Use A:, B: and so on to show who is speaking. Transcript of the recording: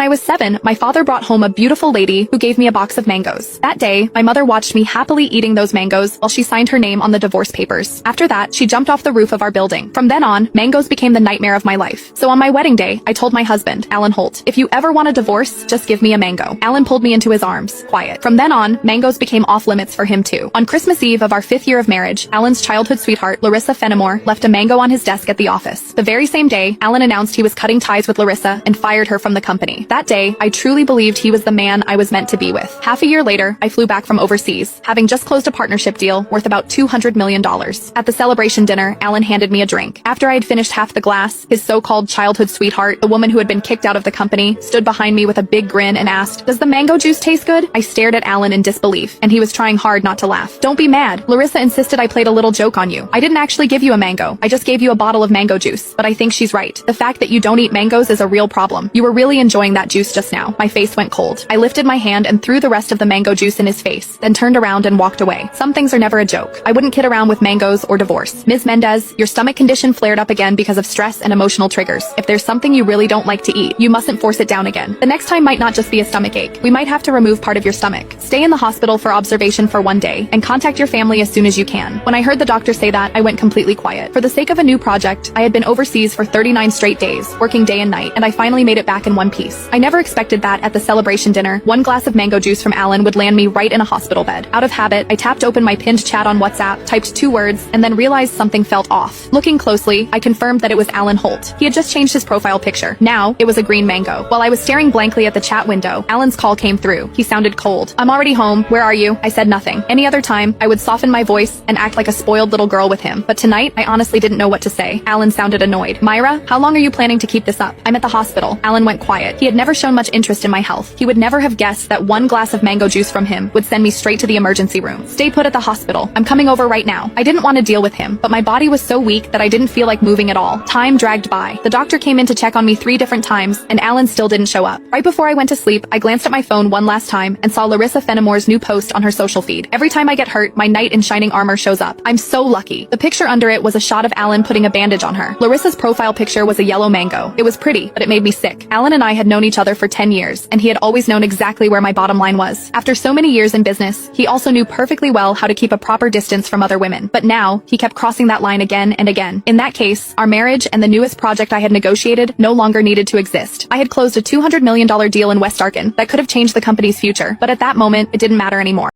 A: When I was 7, my father brought home a beautiful lady who gave me a box of mangoes. That day, my mother watched me happily eating those mangoes while she signed her name on the divorce papers. After that, she jumped off the roof of our building. From then on, mangoes became the nightmare of my life. So on my wedding day, I told my husband, Alan Holt, if you ever want a divorce, just give me a mango. Alan pulled me into his arms, quiet. From then on, mangoes became off limits for him too. On Christmas Eve of our 5th year of marriage, Alan's childhood sweetheart, Larissa Fenimore, left a mango on his desk at the office. The very same day, Alan announced he was cutting ties with Larissa and fired her from the company. That day, I truly believed he was the man I was meant to be with. Half a year later, I flew back from overseas, having just closed a partnership deal worth about $200 million. At the celebration dinner, Alan handed me a drink. After I had finished half the glass, his so-called childhood sweetheart, the woman who had been kicked out of the company, stood behind me with a big grin and asked, "Does the mango juice taste good?" I stared at Alan in disbelief, and he was trying hard not to laugh. "Don't be mad. Larissa insisted I played a little joke on you. I didn't actually give you a mango. I just gave you a bottle of mango juice. But I think she's right. The fact that you don't eat mangoes is a real problem. You were really enjoying that juice just now." My face went cold. I lifted my hand and threw the rest of the mango juice in his face, then turned around and walked away. Some things are never a joke. I wouldn't kid around with mangoes or divorce. Ms. Mendez, your stomach condition flared up again because of stress and emotional triggers. If there's something you really don't like to eat, you mustn't force it down again. The next time might not just be a stomach ache. We might have to remove part of your stomach. Stay in the hospital for observation for 1 day, and contact your family as soon as you can. When I heard the doctor say that, I went completely quiet. For the sake of a new project, I had been overseas for 39 straight days, working day and night, and I finally made it back in one piece. I never expected that at the celebration dinner, 1 glass of mango juice from Alan would land me right in a hospital bed. Out of habit, I tapped open my pinned chat on WhatsApp, typed 2 words, and then realized something felt off. Looking closely, I confirmed that it was Alan Holt. He had just changed his profile picture. Now, it was a green mango. While I was staring blankly at the chat window, Alan's call came through. He sounded cold. "I'm already home. Where are you?" I said nothing. Any other time, I would soften my voice and act like a spoiled little girl with him. But tonight, I honestly didn't know what to say. Alan sounded annoyed. "Myra, how long are you planning to keep this up?" "I'm at the hospital." Alan went quiet. He had never shown much interest in my health. He would never have guessed that 1 glass of mango juice from him would send me straight to the emergency room. "Stay put at the hospital. I'm coming over right now." I didn't want to deal with him, but my body was so weak that I didn't feel like moving at all. Time dragged by. The doctor came in to check on me 3 different times, and Alan still didn't show up. Right before I went to sleep, I glanced at my phone one last time and saw Larissa Fenimore's new post on her social feed. Every time I get hurt, my knight in shining armor shows up. I'm so lucky. The picture under it was a shot of Alan putting a bandage on her. Larissa's profile picture was a yellow mango. It was pretty, but it made me sick. Alan and I had known each other for 10 years, and he had always known exactly where my bottom line was. After so many years in business, he also knew perfectly well how to keep a proper distance from other women. But now, he kept crossing that line again and again. In that case, our marriage and the newest project I had negotiated no longer needed to exist. I had closed a $200 million deal in West Arkan that could have changed the company's future, but at that moment, it didn't matter anymore.